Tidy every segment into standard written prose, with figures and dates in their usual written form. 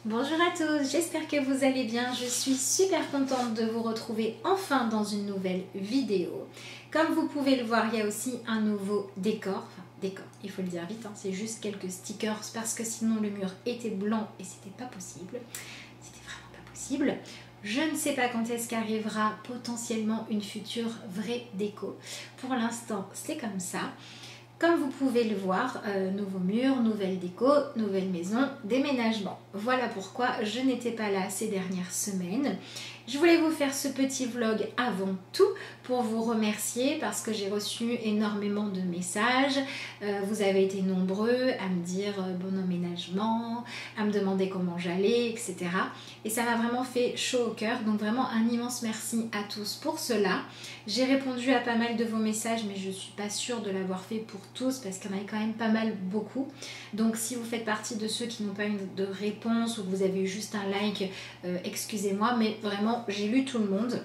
Bonjour à tous, j'espère que vous allez bien. Je suis super contente de vous retrouver enfin dans une nouvelle vidéo. Comme vous pouvez le voir, il y a aussi un nouveau décor. Enfin, décor, il faut le dire vite, hein. C'est juste quelques stickers parce que sinon le mur était blanc et c'était pas possible. C'était vraiment pas possible. Je ne sais pas quand est-ce qu'arrivera potentiellement une future vraie déco. Pour l'instant, c'est comme ça. Comme vous pouvez le voir, nouveau mur, nouvelle déco, nouvelle maison, déménagement. Voilà pourquoi je n'étais pas là ces dernières semaines. Je voulais vous faire ce petit vlog avant tout pour vous remercier parce que j'ai reçu énormément de messages. Vous avez été nombreux à me dire bon emménagement, à me demander comment j'allais, etc. Et ça m'a vraiment fait chaud au cœur. Donc vraiment un immense merci à tous pour cela. J'ai répondu à pas mal de vos messages, mais je ne suis pas sûre de l'avoir fait pour tous parce qu'il y en avait quand même pas mal, beaucoup. Donc si vous faites partie de ceux qui n'ont pas eu de réponse ou que vous avez eu juste un like, excusez-moi, mais vraiment j'ai lu tout le monde.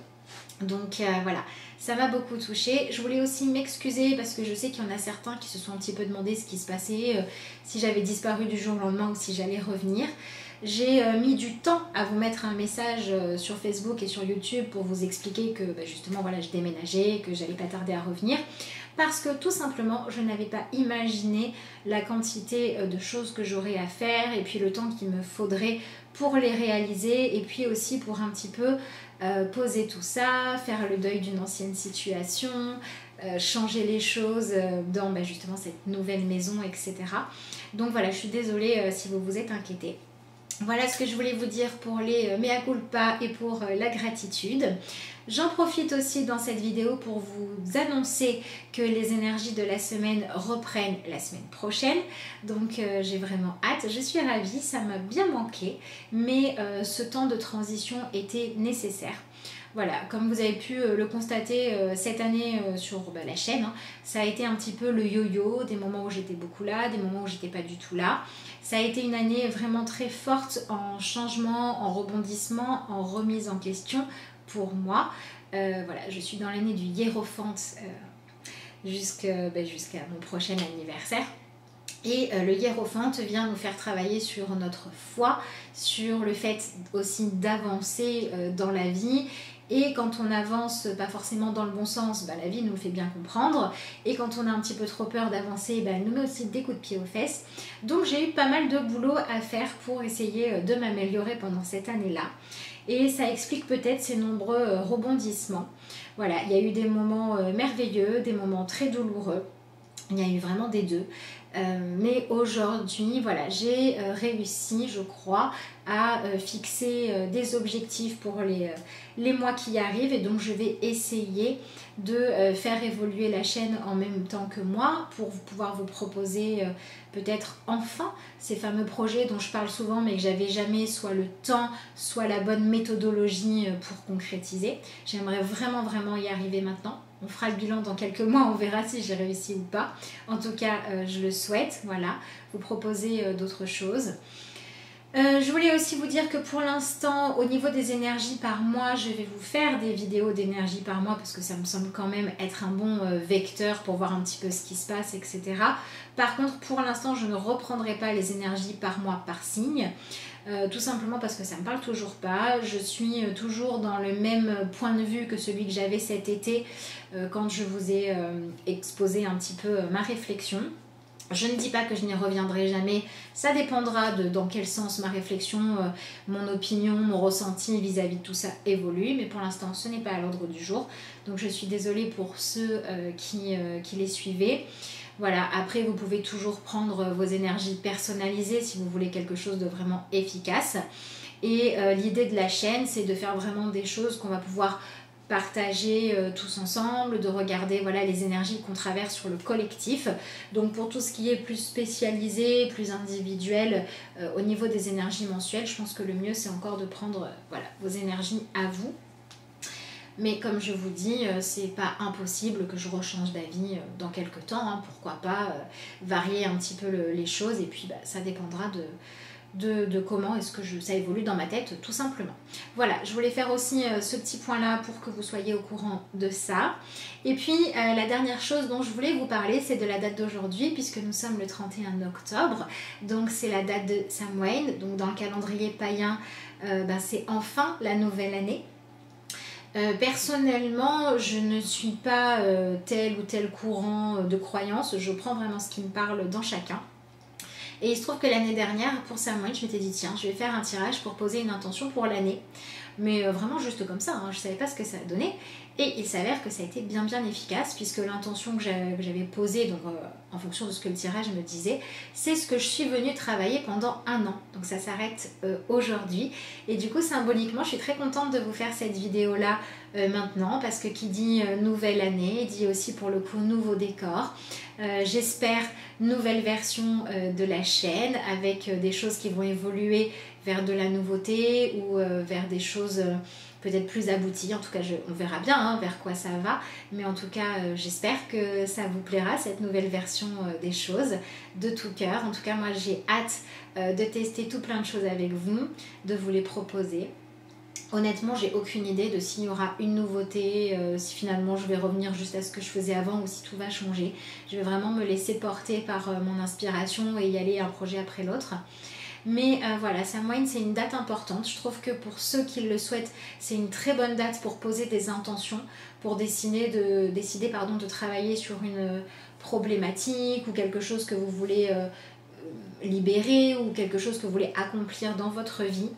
Donc voilà, ça m'a beaucoup touchée. Je voulais aussi m'excuser parce que je sais qu'il y en a certains qui se sont un petit peu demandé ce qui se passait, si j'avais disparu du jour au lendemain ou si j'allais revenir. J'ai mis du temps à vous mettre un message sur Facebook et sur YouTube pour vous expliquer que justement voilà, je déménageais, que j'allais pas tarder à revenir. Parce que tout simplement, je n'avais pas imaginé la quantité de choses que j'aurais à faire et puis le temps qu'il me faudrait pour les réaliser et puis aussi pour un petit peu poser tout ça, faire le deuil d'une ancienne situation, changer les choses dans justement cette nouvelle maison, etc. Donc voilà, je suis désolée si vous vous êtes inquiétés. Voilà ce que je voulais vous dire pour les mea culpa et pour la gratitude. J'en profite aussi dans cette vidéo pour vous annoncer que les énergies de la semaine reprennent la semaine prochaine. Donc j'ai vraiment hâte, je suis ravie, ça m'a bien manqué, mais ce temps de transition était nécessaire. Voilà, comme vous avez pu le constater cette année sur la chaîne, hein, ça a été un petit peu le yo-yo, des moments où j'étais beaucoup là, des moments où j'étais pas du tout là. Ça a été une année vraiment très forte en changement, en rebondissement, en remise en question pour moi. Voilà, je suis dans l'année du hiérophante jusqu'à mon prochain anniversaire. Et le hiérophante vient nous faire travailler sur notre foi, sur le fait aussi d'avancer dans la vie. Et quand on avance pas forcément dans le bon sens, la vie nous le fait bien comprendre. Et quand on a un petit peu trop peur d'avancer, elle nous met aussi des coups de pied aux fesses. Donc j'ai eu pas mal de boulot à faire pour essayer de m'améliorer pendant cette année-là. Et ça explique peut-être ces nombreux rebondissements. Voilà, il y a eu des moments merveilleux, des moments très douloureux. Il y a eu vraiment des deux. Mais aujourd'hui, voilà, j'ai réussi, je crois, à fixer des objectifs pour les mois qui arrivent. Et donc, je vais essayer de faire évoluer la chaîne en même temps que moi pour pouvoir vous proposer peut-être enfin ces fameux projets dont je parle souvent mais que j'avais jamais soit le temps, soit la bonne méthodologie pour concrétiser. J'aimerais vraiment y arriver maintenant. On fera le bilan dans quelques mois, on verra si j'ai réussi ou pas. En tout cas, je le souhaite, voilà, vous proposer d'autres choses. Je voulais aussi vous dire que pour l'instant, au niveau des énergies par mois, je vais vous faire des vidéos d'énergie par mois parce que ça me semble quand même être un bon vecteur pour voir un petit peu ce qui se passe, etc. Par contre, pour l'instant, je ne reprendrai pas les énergies par mois par signe. Tout simplement parce que ça ne me parle toujours pas. Je suis toujours dans le même point de vue que celui que j'avais cet été quand je vous ai exposé un petit peu ma réflexion. Je ne dis pas que je n'y reviendrai jamais, ça dépendra de dans quel sens ma réflexion, mon opinion, mon ressenti vis-à-vis de tout ça évolue, mais pour l'instant ce n'est pas à l'ordre du jour, donc je suis désolée pour ceux qui les suivaient. Voilà, après vous pouvez toujours prendre vos énergies personnalisées si vous voulez quelque chose de vraiment efficace. Et l'idée de la chaîne, c'est de faire vraiment des choses qu'on va pouvoir partager tous ensemble, de regarder voilà, les énergies qu'on traverse sur le collectif. Donc pour tout ce qui est plus spécialisé, plus individuel, au niveau des énergies mensuelles, je pense que le mieux c'est encore de prendre voilà, vos énergies à vous. Mais comme je vous dis, c'est pas impossible que je rechange d'avis dans quelques temps, hein, pourquoi pas varier un petit peu les choses et puis ça dépendra de comment est-ce que ça évolue dans ma tête tout simplement. Voilà, je voulais faire aussi ce petit point là pour que vous soyez au courant de ça. Et puis la dernière chose dont je voulais vous parler, c'est de la date d'aujourd'hui, puisque nous sommes le 31 octobre, donc c'est la date de Samhain, donc dans le calendrier païen c'est enfin la nouvelle année. Personnellement, je ne suis pas tel ou tel courant de croyance, je prends vraiment ce qui me parle dans chacun. Et il se trouve que l'année dernière, pour Samhain, je m'étais dit tiens, je vais faire un tirage pour poser une intention pour l'année. Mais vraiment juste comme ça, hein, je ne savais pas ce que ça donnait. Et il s'avère que ça a été bien efficace, puisque l'intention que j'avais posée, donc en fonction de ce que le tirage me disait, c'est ce que je suis venue travailler pendant 1 an. Donc ça s'arrête aujourd'hui. Et du coup, symboliquement, je suis très contente de vous faire cette vidéo-là maintenant, parce que qui dit nouvelle année, dit aussi pour le coup nouveau décor. J'espère nouvelle version de la chaîne, avec des choses qui vont évoluer vers de la nouveauté ou vers des choses peut-être plus abouties. En tout cas, on verra bien hein, vers quoi ça va. Mais en tout cas, j'espère que ça vous plaira, cette nouvelle version des choses, de tout cœur. En tout cas, moi, j'ai hâte de tester tout plein de choses avec vous, de vous les proposer. Honnêtement, j'ai aucune idée de s'il y aura une nouveauté, si finalement je vais revenir juste à ce que je faisais avant ou si tout va changer. Je vais vraiment me laisser porter par mon inspiration et y aller un projet après l'autre. Mais voilà, Samhain, c'est une date importante. Je trouve que pour ceux qui le souhaitent, c'est une très bonne date pour poser des intentions, pour décider de travailler sur une problématique ou quelque chose que vous voulez libérer ou quelque chose que vous voulez accomplir dans votre vie.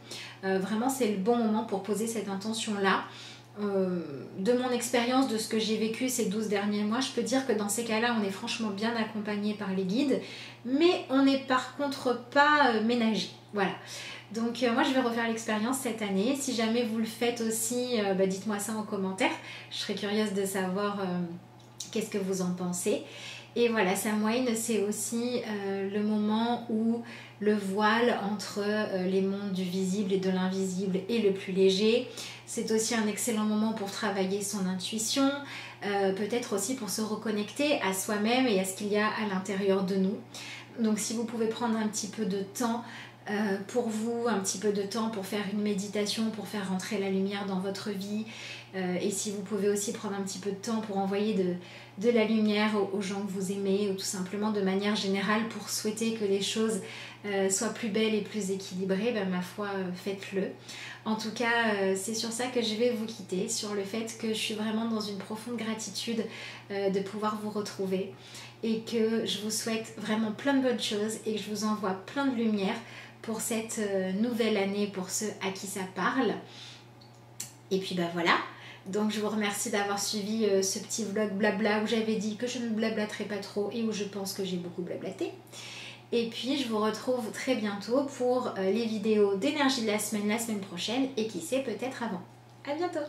Vraiment, c'est le bon moment pour poser cette intention-là. De mon expérience, de ce que j'ai vécu ces 12 derniers mois, je peux dire que dans ces cas-là, on est franchement bien accompagné par les guides, mais on n'est par contre pas ménagé. Voilà. Donc moi, je vais refaire l'expérience cette année. Si jamais vous le faites aussi, dites-moi ça en commentaire. Je serais curieuse de savoir qu'est-ce que vous en pensez. Et voilà, Samhain, c'est aussi le moment où le voile entre les mondes du visible et de l'invisible est le plus léger. C'est aussi un excellent moment pour travailler son intuition, peut-être aussi pour se reconnecter à soi-même et à ce qu'il y a à l'intérieur de nous. Donc si vous pouvez prendre un petit peu de temps pour vous, un petit peu de temps pour faire une méditation, pour faire rentrer la lumière dans votre vie, et si vous pouvez aussi prendre un petit peu de temps pour envoyer de la lumière aux gens que vous aimez, ou tout simplement de manière générale pour souhaiter que les choses soient plus belles et plus équilibrées, ma foi, faites-le. En tout cas, c'est sur ça que je vais vous quitter, sur le fait que je suis vraiment dans une profonde gratitude de pouvoir vous retrouver et que je vous souhaite vraiment plein de bonnes choses et que je vous envoie plein de lumière pour cette nouvelle année, pour ceux à qui ça parle. Et puis voilà, donc je vous remercie d'avoir suivi ce petit vlog blabla où j'avais dit que je ne blablaterais pas trop et où je pense que j'ai beaucoup blablaté. Et puis je vous retrouve très bientôt pour les vidéos d'énergie de la semaine prochaine et qui sait peut-être avant. À bientôt!